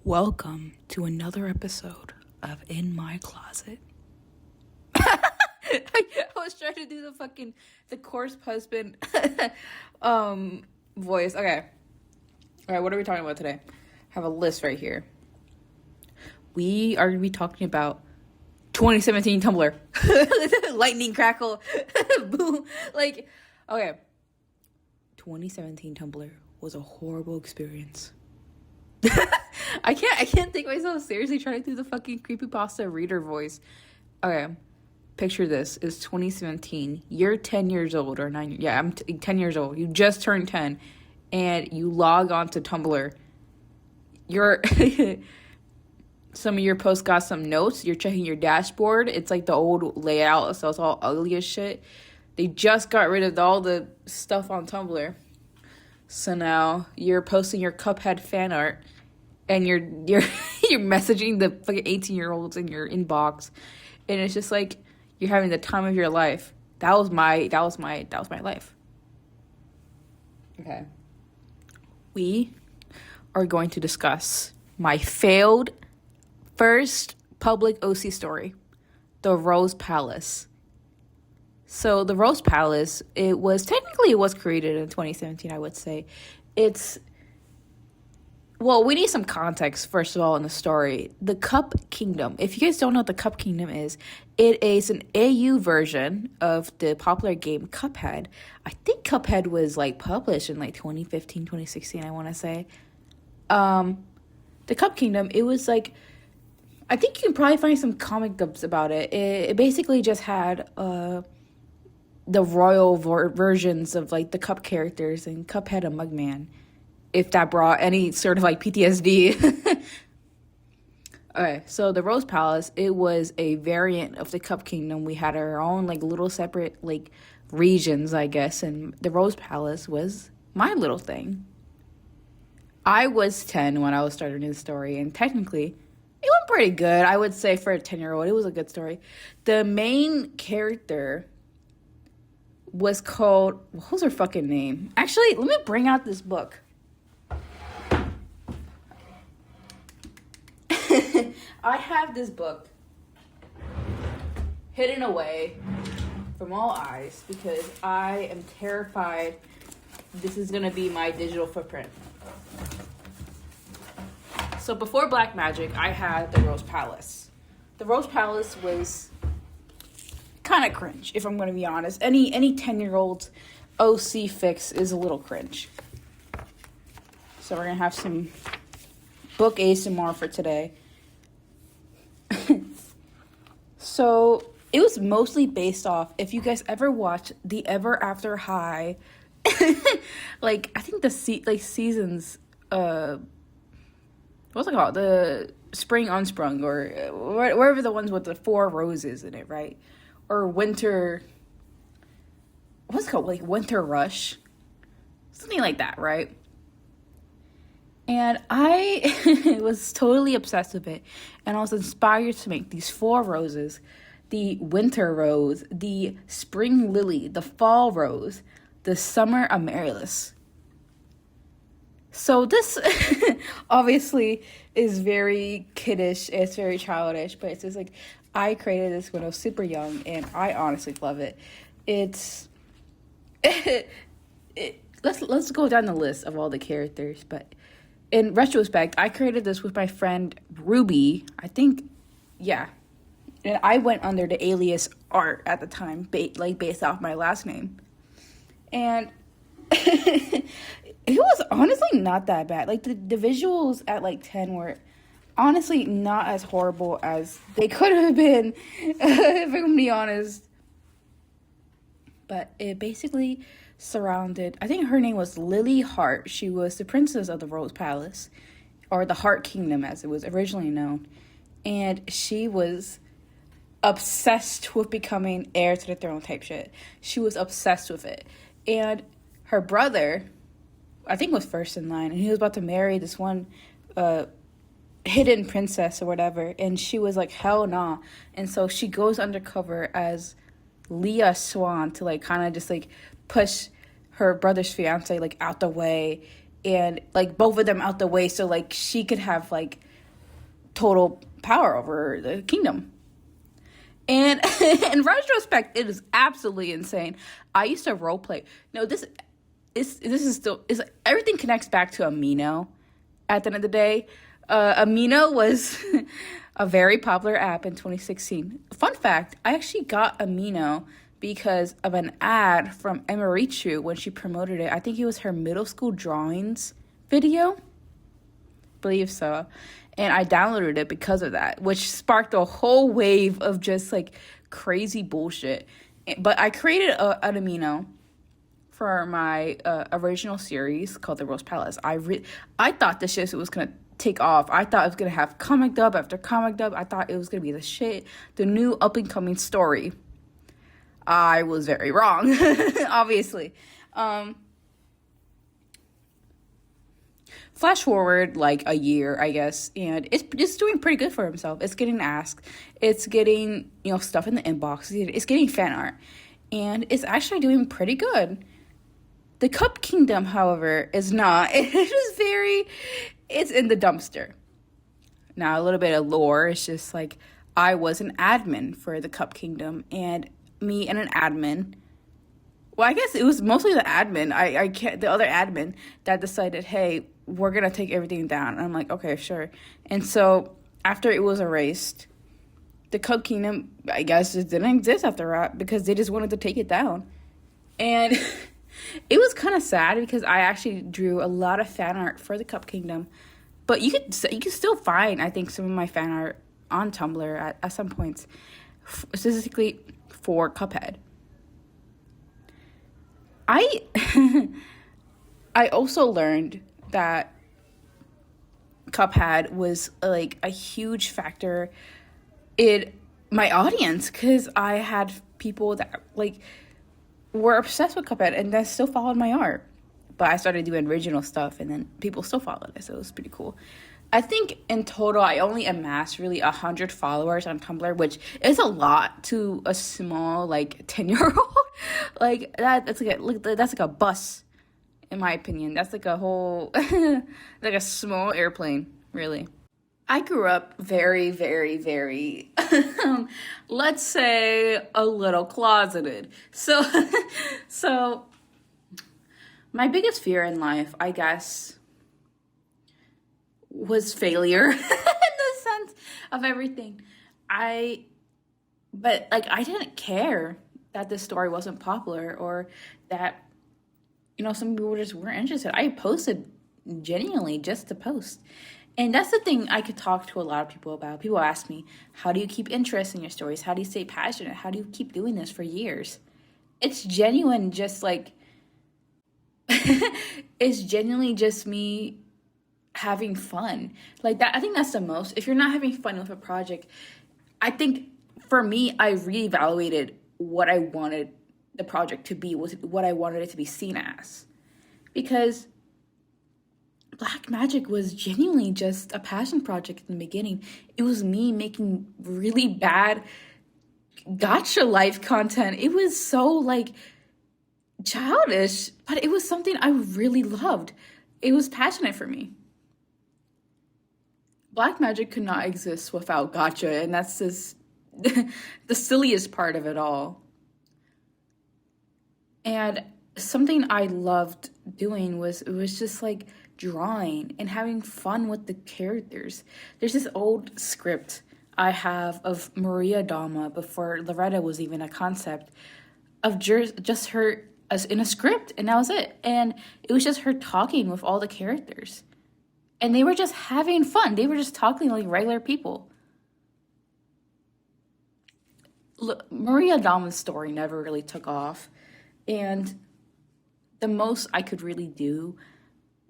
Welcome to another episode of In My Closet. I was trying to do the coarse husband voice. Okay. All right, what are we talking about today? I have a list right here. We are going to be talking about 2017 Tumblr. Lightning crackle. Boom. Okay. 2017 Tumblr was a horrible experience. I can't take myself seriously trying to do the fucking creepypasta reader voice. Okay. Picture this. It's 2017. You're 10 years old or 9. Yeah, I'm 10 years old. You just turned 10 and you log on to Tumblr. Some of your posts got some notes. You're checking your dashboard. It's like the old layout, so it's all ugly as shit. They just got rid of all the stuff on Tumblr. So now you're posting your Cuphead fan art and you're messaging the fucking 18-year-olds in your inbox, and it's just like you're having the time of your life. That was my life. Okay. We are going to discuss my failed first public OC story, the Rose Palace. So the Rose Palace, it was created in 2017, I would say. We need some context, first of all, in the story. The Cup Kingdom, if you guys don't know what the Cup Kingdom is, it is an AU version of the popular game Cuphead. I think Cuphead was, published in, 2015, 2016, I want to say. The Cup Kingdom, it was, I think you can probably find some comic books about it. It basically just had, the royal versions of the Cup characters and Cuphead and Mugman, if that brought any sort of PTSD. Okay, so the Rose Palace, it was a variant of the Cup Kingdom. We had our own little separate regions, I guess, and the Rose Palace was my little thing. I was 10 when I was starting this story, and technically it went pretty good. I would say for a 10-year-old, it was a good story. The main character was called, what was her fucking name? Actually, let me bring out this book. I have this book hidden away from all eyes because I am terrified this is going to be my digital footprint. So before Black Magic, I had the Rose Palace. The Rose Palace was kind of cringe, if I'm going to be honest. Any 10-year-old OC fix is a little cringe. So we're going to have some book ASMR for today. So it was mostly based off, if you guys ever watched the Ever After High, I think the seasons, what's it called? The Spring Unsprung, or wherever the ones with the 4 roses in it, right? Or Winter, what's it called? Winter Rush? Something like that, right? And I was totally obsessed with it. And I was inspired to make these 4 roses. The winter rose, the spring lily, the fall rose, the summer amaryllis. So this obviously is very kiddish. It's very childish. But it's just I created this when I was super young. And I honestly love it. Let's go down the list of all the characters. But in retrospect, I created this with my friend Ruby, I think, yeah. And I went under the alias Art at the time, based off my last name. And it was honestly not that bad. The visuals at 10 were honestly not as horrible as they could have been, if I'm gonna be honest. But it basically surrounded, I think her name was Lily Hart. She was the princess of the Rose Palace, or the Heart Kingdom as it was originally known. And she was obsessed with becoming heir to the throne type shit. She was obsessed with it. And her brother, I think, was first in line, and he was about to marry this one hidden princess or whatever, and she was like, hell nah. And so she goes undercover as Leah Swan to kind of just push her brother's fiance out the way, and both of them out the way so she could have total power over the kingdom. And in retrospect, it is absolutely insane. I used to roleplay. No, this is still is everything connects back to Amino. At the end of the day, Amino was a very popular app in 2016. Fun fact: I actually got Amino because of an ad from Emirichu when she promoted it. I think it was her middle school drawings video. Believe so. And I downloaded it because of that, which sparked a whole wave of just like crazy bullshit. But I created an amino for my original series called The Rose Palace. I thought this shit was gonna take off. I thought it was gonna have comic dub after comic dub. I thought it was gonna be the shit, the new up and coming story. I was very wrong, obviously. Flash forward like a year, I guess, and it's doing pretty good for himself. It's getting asked, it's getting, stuff in the inbox, it's getting fan art, and it's actually doing pretty good. The Cup Kingdom, however, is not. It's in the dumpster. Now, a little bit of lore, it's just like, I was an admin for the Cup Kingdom, and me and an admin, well, I guess it was mostly the admin, the other admin, that decided, hey, we're going to take everything down. And I'm like, okay, sure. And so after it was erased, the Cup Kingdom, I guess, just didn't exist after that because they just wanted to take it down. And it was kind of sad because I actually drew a lot of fan art for the Cup Kingdom. But you could still find, I think, some of my fan art on Tumblr at some points, specifically for Cuphead. I also learned that Cuphead was like a huge factor in my audience because I had people that like were obsessed with Cuphead and that still followed my art. But I started doing original stuff and then people still followed it, so it was pretty cool. I think in total I only amassed really 100 followers on Tumblr, which is a lot to a small like 10-year-old. Like that's like a bus. In my opinion, that's like a whole, like a small airplane, really. I grew up very, very, very, let's say a little closeted. So my biggest fear in life, I guess, was failure in the sense of everything. But I didn't care that this story wasn't popular or that, some people just weren't interested. I posted genuinely just to post. And that's the thing I could talk to a lot of people about. People ask me, how do you keep interest in your stories? How do you stay passionate? How do you keep doing this for years? It's genuine, just like, it's genuinely just me having fun. Like that, I think that's the most. If you're not having fun with a project, I think for me, I reevaluated what I wanted the project to be, was what I wanted it to be seen as. Because Black Magic was genuinely just a passion project in the beginning. It was me making really bad gacha life content. It was so like childish, but it was something I really loved. It was passionate for me. Black Magic could not exist without gacha, and that's just the silliest part of it all. And something I loved doing was just like drawing and having fun with the characters. There's this old script I have of Maria Dama before Loretta was even a concept, of just her as in a script, and that was it. And it was just her talking with all the characters. And they were just having fun. They were just talking like regular people. Maria Dama's story never really took off. And the most I could really do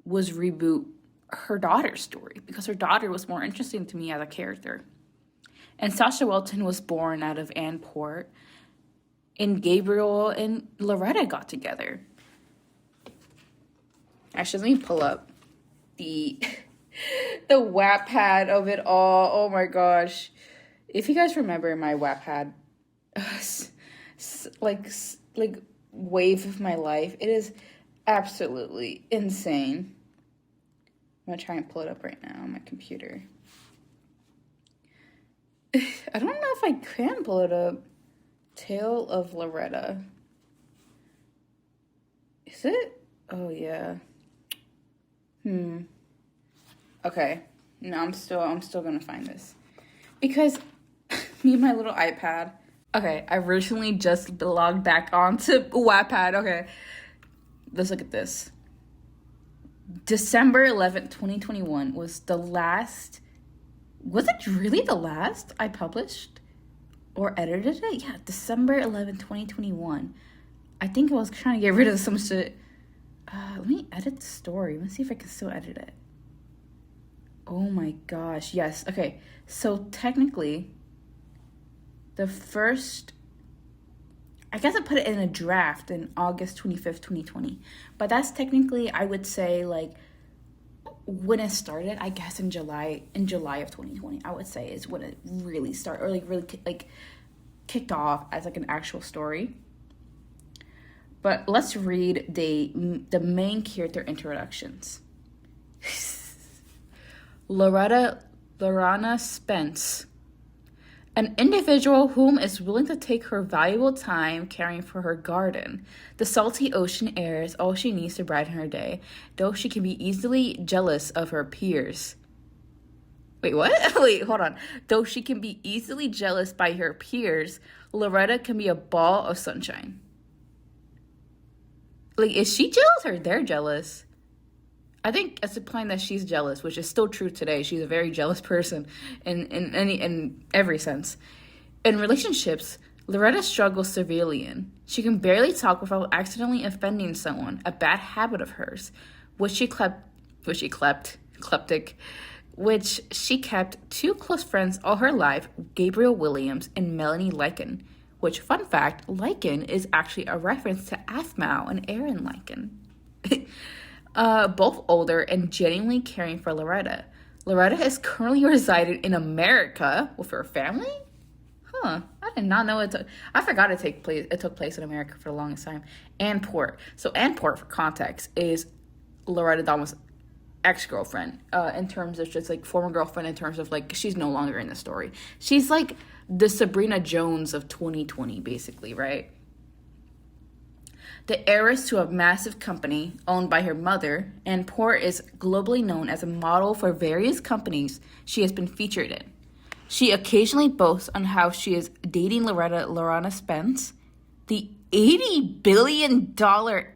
was reboot her daughter's story because her daughter was more interesting to me as a character. And Sasha Welton was born out of Ann Port, and Gabriel and Loretta got together. Actually, let me pull up the Wattpad of it all. Oh my gosh. If you guys remember my Wattpad, like wave of my life, it is absolutely insane. I'm gonna try and pull it up right now on my computer. I don't know if I can pull it up. Tale of Loretta. Is it? Oh yeah. Okay. No, I'm still gonna find this. Because me and my little iPad. Okay, I recently just logged back onto Wattpad. Okay. Let's look at this. December 11th, 2021 was the last. Was it really the last I published or edited it? Yeah, December 11th, 2021. I think I was trying to get rid of some shit. Let me edit the story. Let's see if I can still edit it. Oh my gosh. Yes. Okay. So technically, the first, I guess I put it in a draft in August 25th, 2020. But that's technically, I would say, like, when it started, I guess in July of 2020, I would say is when it really started, or like really like kicked off as like an actual story. But let's read the main character introductions. Lorana Spence, an individual whom is willing to take her valuable time caring for her garden. The salty ocean air is all she needs to brighten her day, though she can be easily jealous of her peers. Wait, what? Wait, hold on. Though she can be easily jealous by her peers, Loretta can be a ball of sunshine. Like, is she jealous or they're jealous? I think it's implying that she's jealous, which is still true today. She's a very jealous person in every sense. In relationships, Loretta struggles severely in. She can barely talk without accidentally offending someone, a bad habit of hers, which she kept two close friends all her life, Gabriel Williams and Melanie Lycan. Which, fun fact, Lycan is actually a reference to Aphmau and Aaron Lycan. Both older and genuinely caring for Loretta. Loretta is currently residing in America with her family? I did not know I forgot it took place in America for the longest time. Ann Port. So Ann Port, for context, is Loretta Dahmer's ex-girlfriend, in terms of just like former girlfriend, in terms of like she's no longer in the story. She's like the Sabrina Jones of 2020, basically, right? The heiress to a massive company owned by her mother, Ann Port is globally known as a model for various companies she has been featured in. She occasionally boasts on how she is dating Lorana Spence, the $80 billion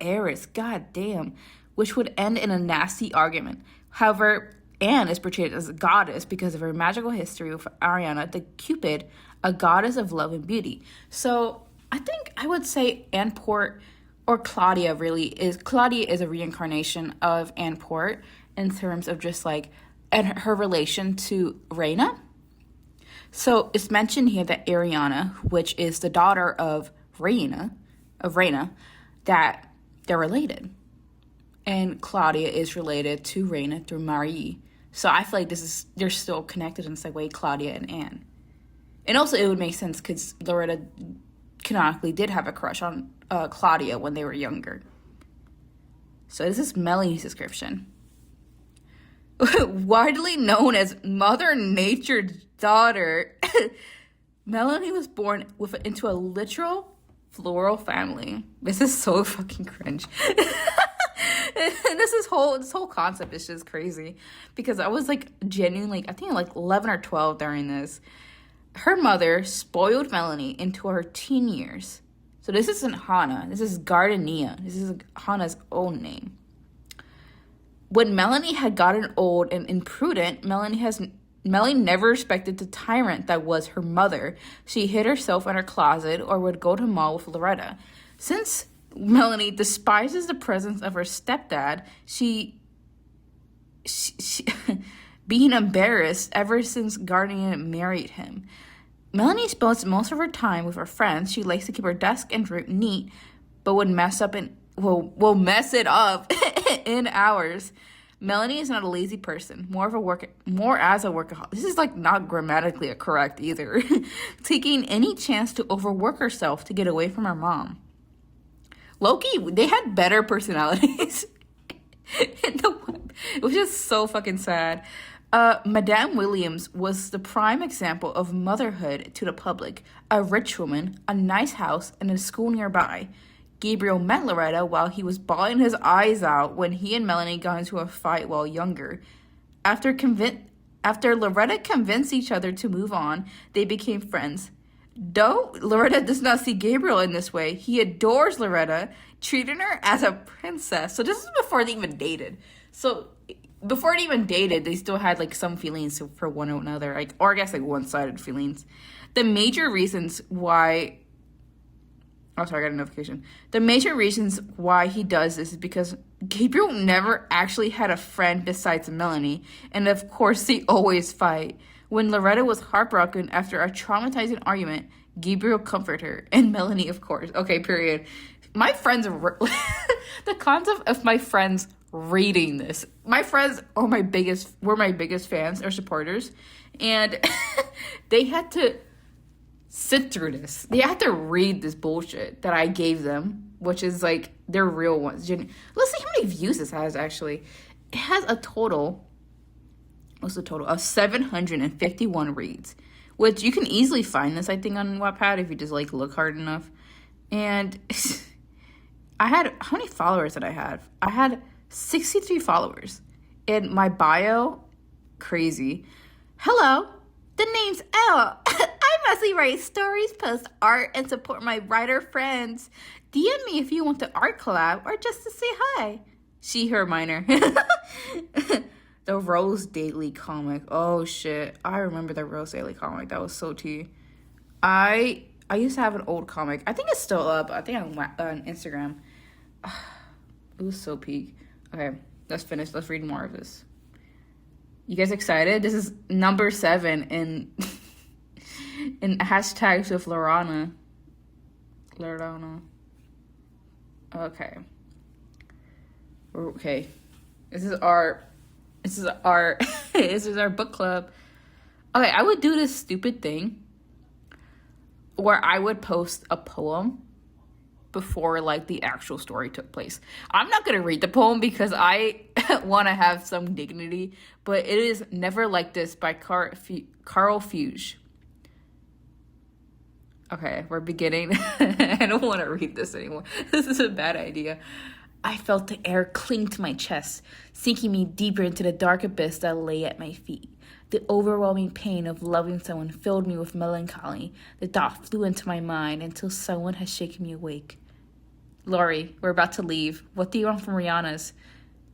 heiress, goddamn, which would end in a nasty argument. However, Anne is portrayed as a goddess because of her magical history with Ariana, the Cupid, a goddess of love and beauty. So I think I would say Ann Port, or Claudia Claudia is a reincarnation of Ann Port in terms of just like, and her relation to Raina. So it's mentioned here that Ariana, which is the daughter of Raina, that they're related. And Claudia is related to Raina through Marie. So I feel like they're still connected in the same way, Claudia and Anne. And also it would make sense because Loretta canonically did have a crush on Claudia when they were younger. So this is Melanie's description. Widely known as Mother Nature's daughter, Melanie was born into a literal floral family. This is so fucking cringe. And this whole concept is just crazy because I was like genuinely, I think like 11 or 12 during this. Her mother spoiled Melanie into her teen years. So this isn't Hannah. This is Gardenia. This is Hannah's own name. When Melanie had gotten old and imprudent, Melanie never respected the tyrant that was her mother. She hid herself in her closet or would go to mall with Loretta. Since Melanie despises the presence of her stepdad, she being embarrassed ever since Gardenia married him. Melanie spends most of her time with her friends. She likes to keep her desk and room neat, but would mess it up in hours. Melanie is not a lazy person, more as a workaholic. This is like not grammatically correct either. Taking any chance to overwork herself to get away from her mom. Loki, they had better personalities. It was just so fucking sad. Madame Williams was the prime example of motherhood to the public. A rich woman, a nice house, and a school nearby. Gabriel met Loretta while he was bawling his eyes out when he and Melanie got into a fight while younger. After Loretta convinced each other to move on, they became friends. Though Loretta does not see Gabriel in this way, he adores Loretta, treating her as a princess. So this is before they even dated. So before they even dated, they still had like some feelings for one another, like, or I guess like one-sided feelings. The major reasons why Oh, sorry, I got a notification. The major reasons why he does this is because Gabriel never actually had a friend besides Melanie, and of course they always fight. When Loretta was heartbroken after a traumatizing argument, Gabriel comforted her, and Melanie, of course. Okay, period. My friends, the concept of my friends reading this. My friends were my biggest fans or supporters, and they had to sit through this. They had to read this bullshit that I gave them, which is like their real ones. Let's see how many views this has, actually. It has a total, what's the total? Of 751 reads, which you can easily find this, I think, on Wattpad if you just like look hard enough. And I had, how many followers did I have? I had 63 followers. In my bio, crazy. Hello, the name's Elle. I mostly write stories, post art, and support my writer friends. DM me if you want to art collab or just to say hi. She, her, minor. The Rose Daily comic. Oh, shit. I remember the Rose Daily comic. That was so tea. I used to have an old comic. I think it's still up. I think on Instagram. It was so peak. Okay, let's finish. Let's read more of this. You guys excited? This is number 7 in hashtags with Lorana. Okay. This is our this is our book club. Okay, I would do this stupid thing where I would post a poem before like the actual story took place. I'm not gonna read the poem because I want to have some dignity, but it is Never Like This by Carl Fuge. Okay, we're beginning. I don't want to read this anymore. This is a bad idea. I felt the air cling to my chest, sinking me deeper into the dark abyss that lay at my feet. The overwhelming pain of loving someone filled me with melancholy. The thought flew into my mind until someone had shaken me awake. Lori, we're about to leave. What do you want from Rihanna's?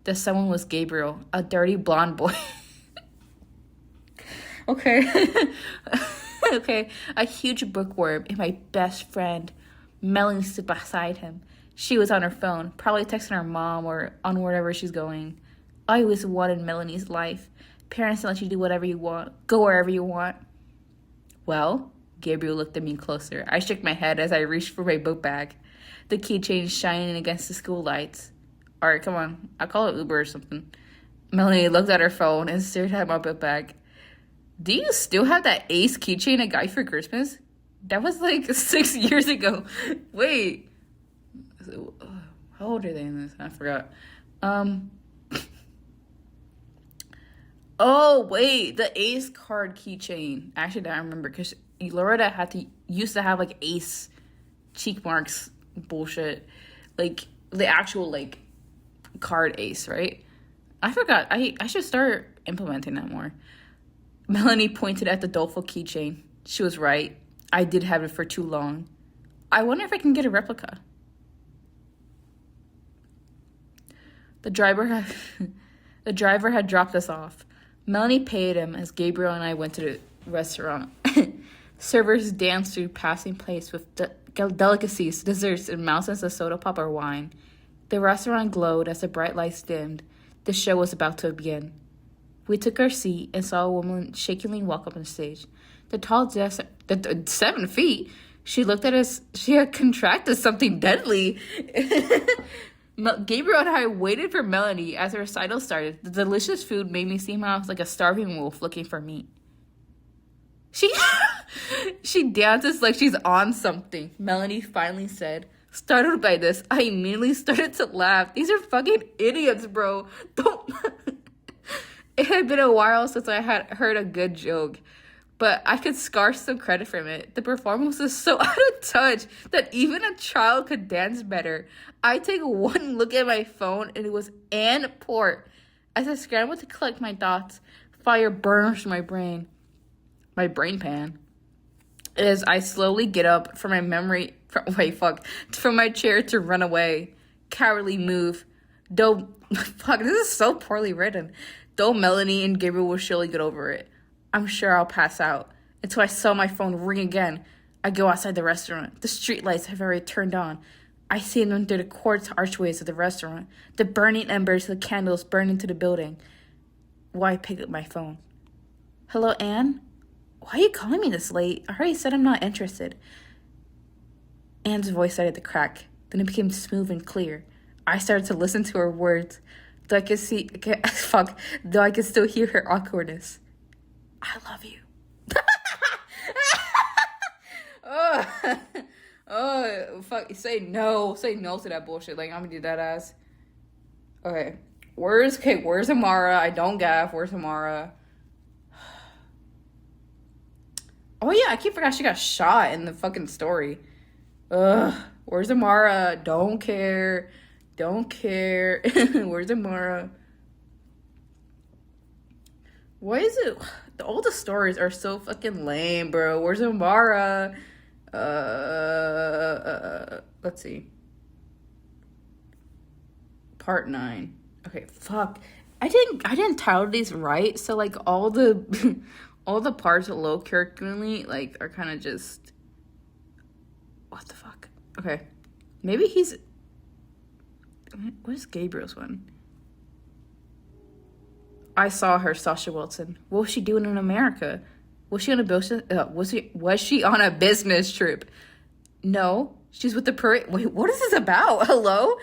The someone was Gabriel, a dirty blonde boy. Okay. Okay. A huge bookworm and my best friend. Melanie stood beside him. She was on her phone, probably texting her mom or on wherever she's going. I always wanted Melanie's life. Parents let you do whatever you want. Go wherever you want. Well, Gabriel looked at me closer. I shook my head as I reached for my book bag. The keychain shining against the school lights. All right, come on. I'll call it Uber or something. Melanie looked at her phone and stared at my book bag. Do you still have that Ace keychain I got you for Christmas? That was like 6 years ago. Wait. How old are they in this? I forgot. Oh, wait. The Ace card keychain. Actually, I remember because Loretta used to have like Ace cheek marks bullshit. Like the actual like card Ace, right? I forgot. I should start implementing that more. Melanie pointed at the doleful keychain. She was right. I did have it for too long. I wonder if I can get a replica. The driver had dropped us off. Melanie paid him as Gabriel and I went to the restaurant. Servers danced through passing plates with delicacies, desserts, and mountains of soda pop or wine. The restaurant glowed as the bright lights dimmed. The show was about to begin. We took our seat and saw a woman shakily walk up on the stage. The tall, 7 feet. She looked at us. She had contracted something deadly. Gabriel and I waited for Melanie as the recital started. The delicious food made me seem like a starving wolf looking for meat. She dances like she's on something, Melanie finally said. Startled by this, I immediately started to laugh. These are fucking idiots, bro. Don't. It had been a while since I had heard a good joke, but I could scarce some credit from it. The performance was so out of touch that even a child could dance better. I take one look at my phone and it was Ann Port. As I scrambled to collect my thoughts, fire burns my brain pan. As I slowly get up from my chair to run away. Cowardly move. Though, fuck, this is so poorly written. Though Melanie and Gabriel will surely get over it. I'm sure I'll pass out. Until I saw my phone ring again. I go outside the restaurant. The streetlights have already turned on. I see them through the quartz archways of the restaurant. The burning embers of the candles burn into the building. Why pick up my phone? Hello, Anne? Why are you calling me this late? I already said I'm not interested. Anne's voice started to crack. Then it became smooth and clear. I started to listen to her words. Though I could still hear her awkwardness. I love you. Fuck. Say no to that bullshit. Like, I'm gonna do that ass. Okay. Where's Amara? I don't gaff. Where's Amara? Oh yeah, I keep forgetting she got shot in the fucking story. Where's Amara? Don't care. Where's Amara? Why is it? All the stories are so fucking lame, bro. Where's Amara? Let's see. Part 9. Okay, fuck. I didn't title these right, so like all the all the parts low curricularly like are kind of just what the fuck. Okay, maybe he's. What is Gabriel's one? I saw her, Sasha Wilson. What was she doing in America? Was she on a business? Was she on a business trip? No, she's with the parade. Wait, what is this about? Hello?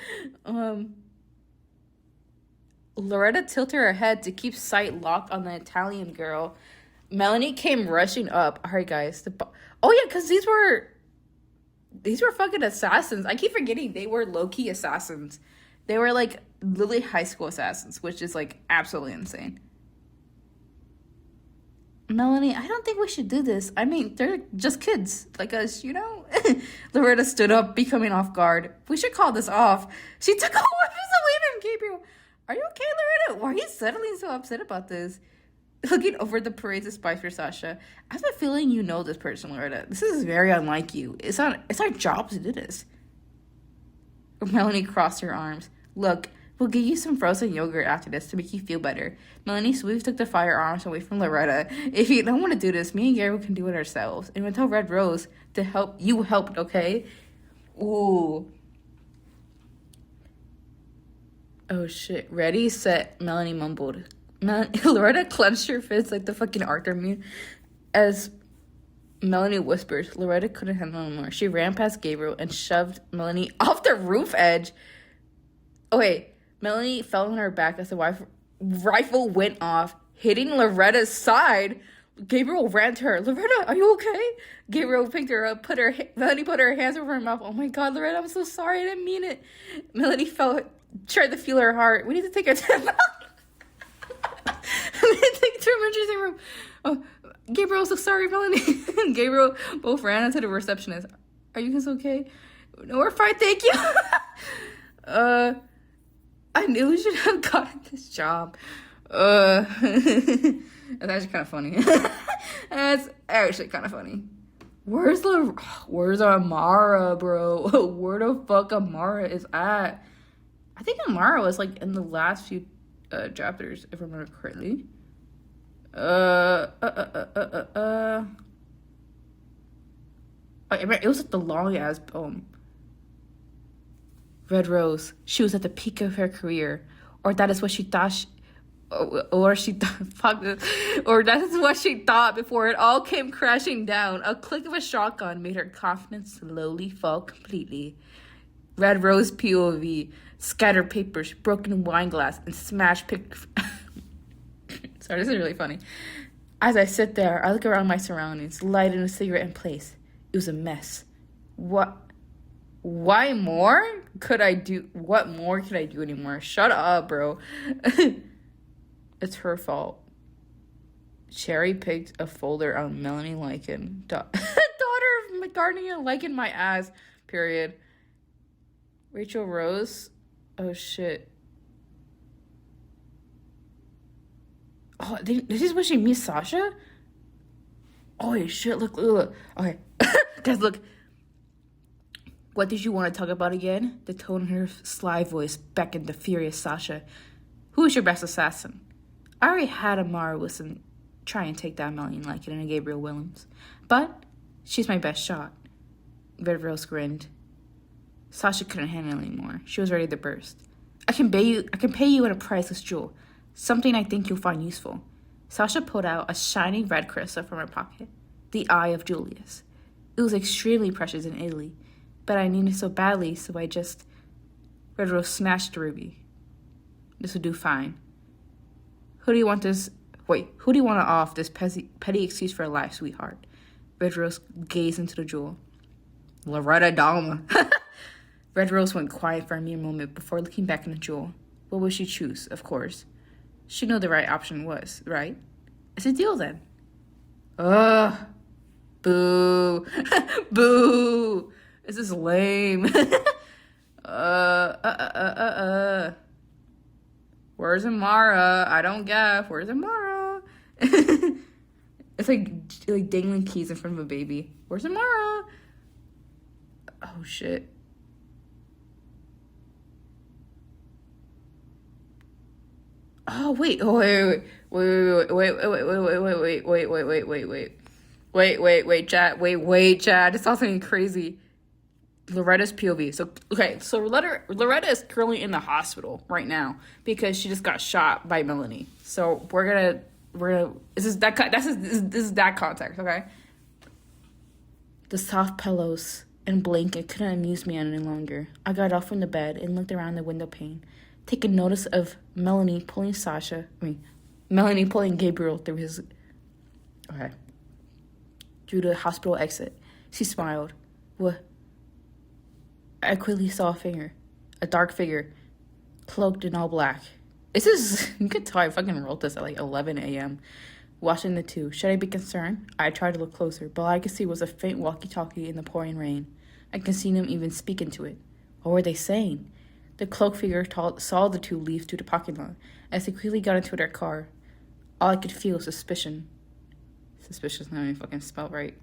Loretta tilted her head to keep sight locked on the Italian girl. Melanie came rushing up. All right, guys. Oh yeah, because these were fucking assassins. I keep forgetting they were low-key assassins. They were like literally high school assassins, which is like absolutely insane. Melanie, I don't think we should do this. I mean, they're just kids like us, you know? Loretta stood up, becoming off guard. We should call this off. She took a weapons away from Gabriel. Are you okay, Loretta? Why are you suddenly so upset about this? Looking over the parade to spy for Sasha. I have a feeling you know this person, Loretta. This is very unlike you. It's our job to do this. Melanie crossed her arms. Look, we'll give you some frozen yogurt after this to make you feel better. Melanie swiftly took the firearms away from Loretta. If you don't want to do this, me and Gabriel can do it ourselves. And we'll tell Red Rose to help. You helped, okay? Ooh. Oh, shit. Ready, set, Melanie mumbled. Loretta clenched her fists like the fucking Arthur meme. As Melanie whispered, Loretta couldn't handle no more. She ran past Gabriel and shoved Melanie off the roof edge. Oh, wait. Melanie fell on her back as the rifle went off, hitting Loretta's side. Gabriel ran to her. Loretta, are you okay? Gabriel picked her up. Melanie put her hands over her mouth. Oh my God, Loretta, I'm so sorry. I didn't mean it. Melanie tried to feel her heart. We need to take her to the emergency room. Oh, Gabriel, so sorry, Melanie. And Gabriel both ran into the receptionist. Are you guys okay? No, we're fine, thank you. I knew we should have gotten this job. That's actually kind of funny. That's actually kind of funny. Where's Amara, bro? Where the fuck Amara is at? I think Amara was like in the last few chapters, if I remember correctly. It was like the long ass poem. Red Rose. She was at the peak of her career, or that is what she thought. Or that is what she thought before it all came crashing down. A click of a shotgun made her confidence slowly fall completely. Red Rose POV. Scattered papers, broken wine glass, and smashed Sorry, this is really funny. As I sit there, I look around my surroundings, lighting a cigarette in place. It was a mess. What more could I do anymore? Shut up, bro. It's her fault. Cherry picked a folder on Melanie Lycan. Daughter of McCartney and Lycan my ass. Period. Rachel Rose. Oh shit. Oh, this is when she meets Sasha? Oh shit, look. Okay. Guys, look. What did you want to talk about again? The tone in her sly voice beckoned the furious Sasha. Who is your best assassin? I already had Amara Wilson try and take down Melanie Lycan and Gabriel Williams. But she's my best shot. Red Rose grinned. Sasha couldn't handle it anymore. She was ready to burst. I can pay you in a priceless jewel. Something I think you'll find useful. Sasha pulled out a shiny red crystal from her pocket. The Eye of Julius. It was extremely precious in Italy, but I needed it so badly, so I just... Red Rose smashed the ruby. This will do fine. Who do you want to off this petty excuse for a life, sweetheart? Red Rose gazed into the jewel. Loretta Dalma. Red Rose went quiet for a mere moment before looking back in the jewel. What would she choose, of course? She knew the right option was, right? It's a deal then. Ugh. Boo. Boo. This is lame. Where's Amara? I don't get. Where's Amara? It's like dangling keys in front of a baby. Where's Amara? Oh shit. Oh wait. Oh wait, Chad. I saw something crazy. Loretta's POV. So Loretta is currently in the hospital right now because she just got shot by Melanie. So we're gonna this is that context, okay? The soft pillows and blanket couldn't amuse me any longer. I got off from the bed and looked around the window pane, taking notice of Melanie pulling Gabriel through the hospital exit. She smiled. What? I quickly saw a dark figure, cloaked in all black. You could tell I fucking wrote this at like 11 a.m. Watching the two. Should I be concerned? I tried to look closer, but all I could see was a faint walkie-talkie in the pouring rain. I could see them even speak into it. What were they saying? The cloaked figure saw the two leave through the parking lot as they quickly got into their car. All I could feel was suspicion. Suspicious not even fucking spelled right.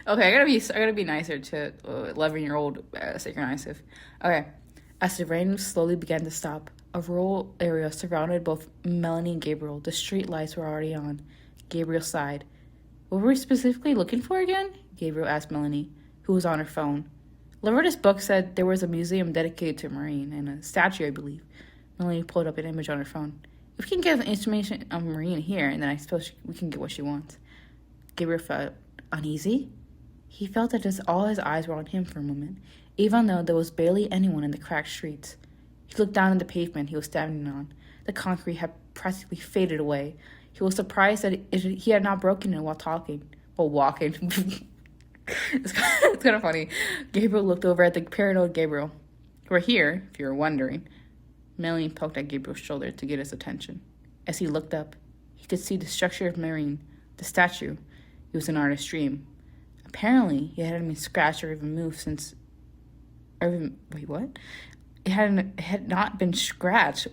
Okay, I gotta be nicer to 11-year-old synchronized. Okay, as the rain slowly began to stop, a rural area surrounded both Melanie and Gabriel. The street lights were already on. Gabriel sighed. What were we specifically looking for again? Gabriel asked Melanie, who was on her phone. Loretta's book said there was a museum dedicated to Marine and a statue, I believe. Melanie pulled up an image on her phone. If we can get information on Marine here, and then I suppose we can get what she wants. Gabriel felt uneasy. He felt that all his eyes were on him for a moment, even though there was barely anyone in the cracked streets. He looked down at the pavement he was standing on. The concrete had practically faded away. He was surprised that he had not broken it while walking. It's kind of funny. Gabriel looked over at the paranoid Gabriel. We're here, if you were wondering. Melanie poked at Gabriel's shoulder to get his attention. As he looked up, he could see the structure of Marine, the statue. It was an artist's dream. Apparently, it hadn't been scratched or even moved since... Wait, what? It had not been scratched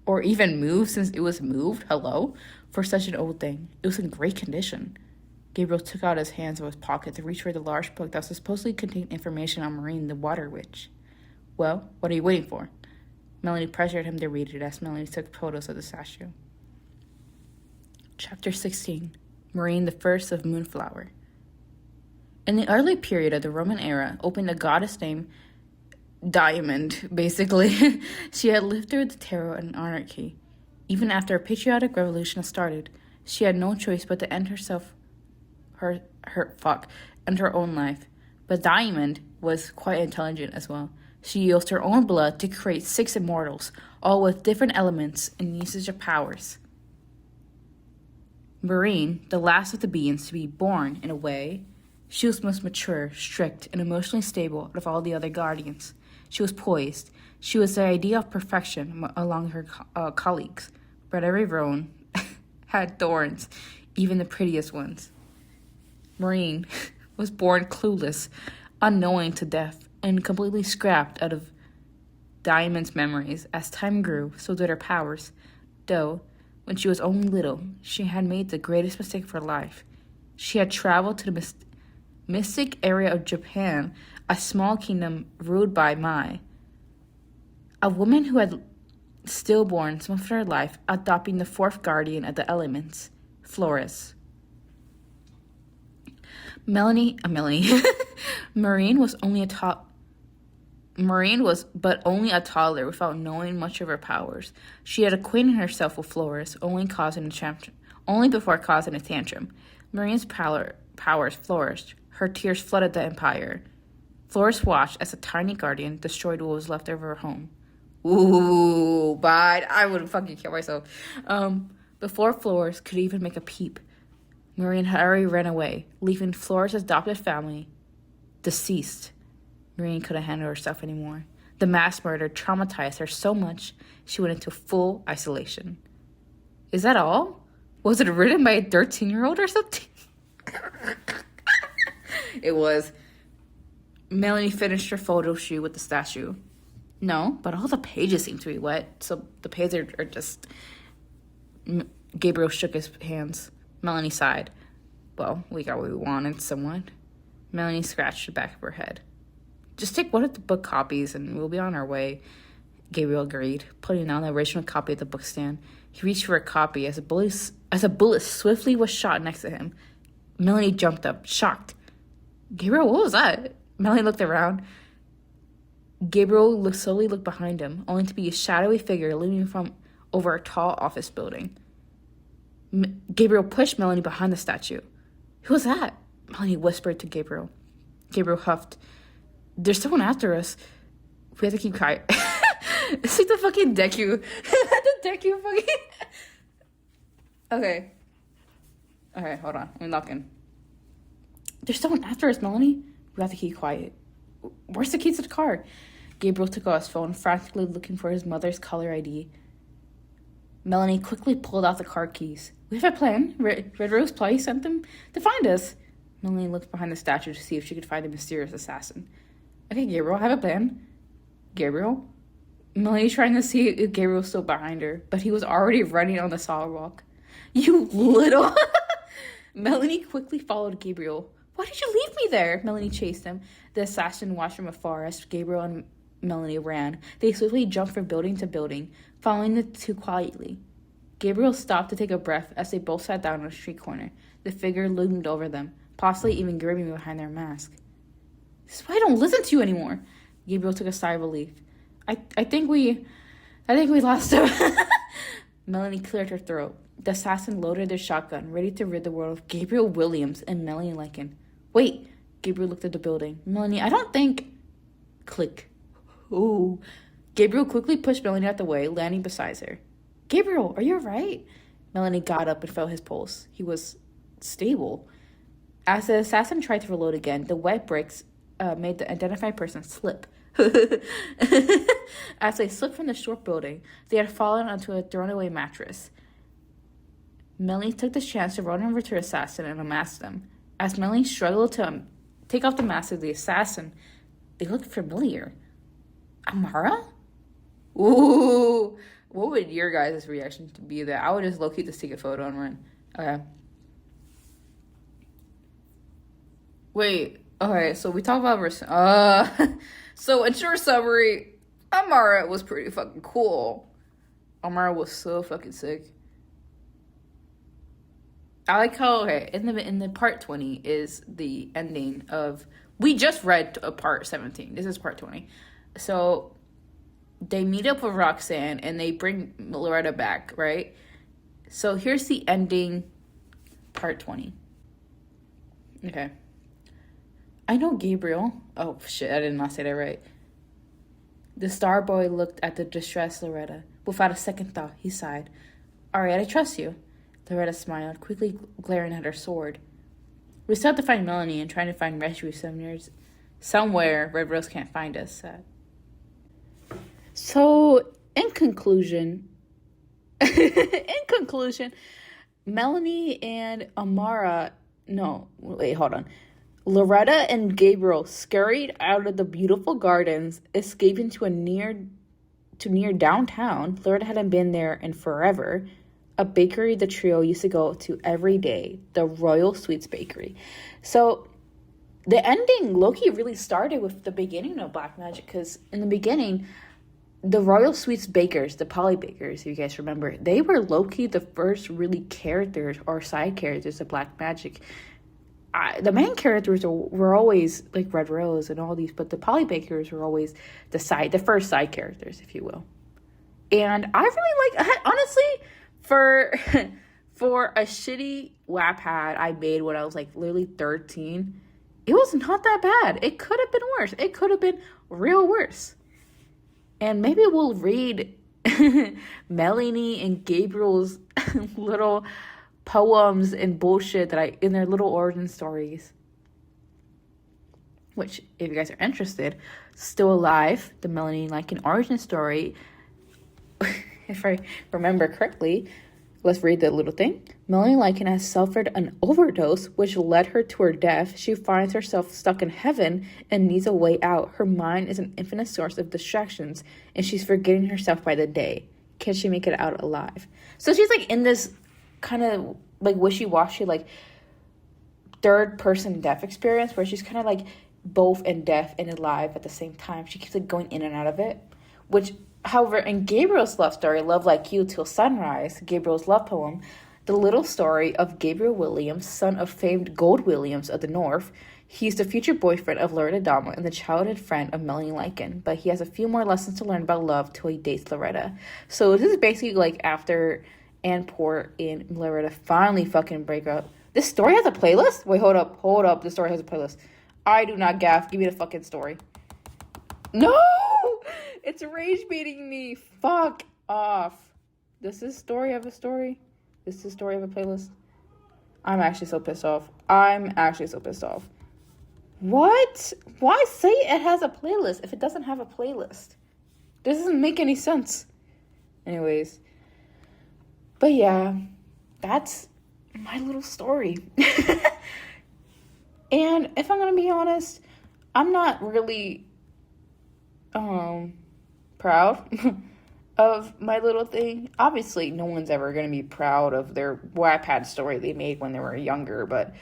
or even moved since it was moved? Hello? For such an old thing. It was in great condition. Gabriel took out his hands from his pocket to reach for the large book that supposedly contained information on Marine, the water witch. Well, what are you waiting for? Melanie pressured him to read it as Melanie took photos of the statue. Chapter 16. Marine, the first of Moonflower. In the early period of the Roman era, opened a goddess named Diamond, basically. She had lived through the terror and anarchy. Even after a patriotic revolution had started, she had no choice but to end her own life. But Diamond was quite intelligent as well. She used her own blood to create 6 immortals, all with different elements and usage of powers. Marine, the last of the beings to be born, in a way, she was most mature, strict, and emotionally stable out of all the other guardians. She was poised. She was the idea of perfection along her colleagues, but every rose had thorns, even the prettiest ones. Maureen was born clueless, unknowing to death, and completely scrapped out of Diamond's memories. As time grew, so did her powers, though when she was only little, she had made the greatest mistake of her life. She had traveled to the mystic area of Japan, a small kingdom ruled by Mai, a woman who had stillborn some of her life, adopting the fourth guardian of the elements, Flores. Maureen was but only a toddler without knowing much of her powers. She had acquainted herself with Flores only before causing a tantrum. Maureen's powers flourished. Her tears flooded the empire. Flores watched as a tiny guardian destroyed what was left of her home. Ooh, but I would fucking kill myself. Before Flores could even make a peep, Maureen had already ran away, leaving Flores' adopted family deceased. Maureen couldn't handle herself anymore. The mass murder traumatized her so much, she went into full isolation. Is that all? Was it written by a 13-year-old or something? It was. Melanie finished her photo shoot with the statue. No, but all the pages seem to be wet, so the pages are just... Gabriel shook his hands. Melanie sighed. Well, we got what we wanted, somewhat. Melanie scratched the back of her head. Just take one of the book copies and we'll be on our way, Gabriel agreed, putting down the original copy at the bookstand. He reached for a copy as a bullet swiftly was shot next to him. Melanie jumped up, shocked. Gabriel, what was that? Melanie looked around. Gabriel slowly looked behind him, only to be a shadowy figure looming from over a tall office building. Gabriel pushed Melanie behind the statue. Who was that? Melanie whispered to Gabriel. Gabriel huffed. There's someone after us. We have to keep quiet. It's like the fucking Deku. The Deku fucking... Okay. Alright, hold on. I'm knocking. There's someone after us, Melanie. We have to keep quiet. Where's the keys to the car? Gabriel took out his phone, frantically looking for his mother's caller ID. Melanie quickly pulled out the car keys. We have a plan. Red Rose Place sent them to find us. Melanie looked behind the statue to see if she could find the mysterious assassin. Okay, Gabriel, I have a plan. Gabriel? Melanie trying to see if Gabriel was still behind her, but he was already running on the sidewalk. You little... Melanie quickly followed Gabriel. Why did you leave me there? Melanie chased him. The assassin watched from afar as Gabriel and Melanie ran. They swiftly jumped from building to building, following the two quietly. Gabriel stopped to take a breath as they both sat down on a street corner. The figure loomed over them, possibly even grinning behind their mask. This is why I don't listen to you anymore. Gabriel took a sigh of relief. I think we lost him. Melanie cleared her throat. The assassin loaded their shotgun, ready to rid the world of Gabriel Williams and Melanie Lincoln. Wait, Gabriel looked at the building. Melanie, I don't think... Click. Ooh. Gabriel quickly pushed Melanie out the way, landing beside her. Gabriel, are you alright? Melanie got up and felt his pulse. He was stable. As the assassin tried to reload again, the wet bricks made the identified person slip. As they slipped from the short building, they had fallen onto a thrown-away mattress. Melanie took the chance to run over to the assassin and unmask them. As Melanie struggled to take off the mask of the assassin, they looked familiar. Amara? Ooh! What would your guys' reaction to be there? I would just low-key just take a photo and run. Okay. Wait. Okay, so we talked about... So in short summary, Amara was pretty fucking cool. Amara was so fucking sick. I like how, okay, in the part 20 is the ending of... We just read part 17. This is part 20. So they meet up with Roxanne and they bring Loretta back, right? So here's the ending, part 20. Okay. I know Gabriel. Oh, shit, I did not say that right. The star boy looked at the distressed Loretta. Without a second thought, he sighed. All right, I trust you. Loretta smiled, quickly glaring at her sword. We still have to find Melanie and trying to find rescue somewhere Red Rose can't find us. So, in conclusion, Melanie and Loretta and Gabriel scurried out of the beautiful gardens, escaping to near downtown. Loretta hadn't been there in forever. A bakery the trio used to go to every day, the Royal Sweets Bakery. So the ending, low-key, really started with the beginning of Black Magic, because in the beginning, the Royal Sweets Bakers, the Polly Bakers, if you guys remember, they were low-key the first really characters or side characters of Black Magic. The main characters were always like Red Rose and all these, but the Polly Bakers were always the first side characters, if you will. And I really honestly, for a shitty Wattpad I made when I was like literally 13, it was not that bad. It could have been worse. It could have been real worse. And maybe we'll read Melanie and Gabriel's little poems and bullshit in their little origin stories. Which, if you guys are interested, Still Alive, the Melanie Lycan origin story. If I remember correctly, let's read the little thing. Melanie Lycan has suffered an overdose, which led her to her death. She finds herself stuck in heaven and needs a way out. Her mind is an infinite source of distractions, and she's forgetting herself by the day. Can she make it out alive? So she's like in this kind of like wishy-washy, like third person death experience where she's kind of like both in death and alive at the same time. She keeps like going in and out of it, which, however, in Gabriel's love story, Love Like You Till Sunrise, Gabriel's love poem, the little story of Gabriel Williams, son of famed Gold Williams of the North. He's the future boyfriend of Loretta Dama and the childhood friend of Melanie Lycan, but he has a few more lessons to learn about love till he dates Loretta. So this is basically like after Ann Port and Loretta finally fucking break up. This story has a playlist? Wait, hold up. This story has a playlist. I do not gaff. Give me the fucking story. No! It's rage baiting me. Fuck off. This is story of a story. This is story of a playlist. I'm actually so pissed off. What? Why say it has a playlist if it doesn't have a playlist? This doesn't make any sense. Anyways. But yeah, that's my little story. And if I'm going to be honest, I'm not really proud of my little thing. Obviously, no one's ever going to be proud of their Wattpad story they made when they were younger. But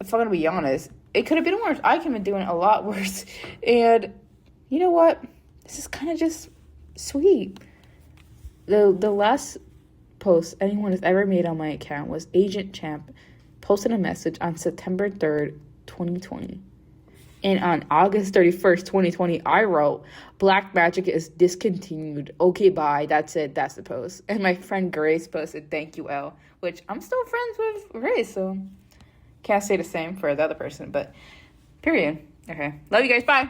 if I'm going to be honest, it could have been worse. I could have been doing a lot worse. And you know what? This is kind of just sweet. The last post anyone has ever made on my account was Agent Champ posted a message on September 3rd, 2020. And on August 31st, 2020, I wrote, Black Magic is discontinued. Okay, bye. That's it. That's the post. And my friend Grace posted, thank you, L. Which I'm still friends with Grace, so can't say the same for the other person, but period. Okay. Love you guys. Bye.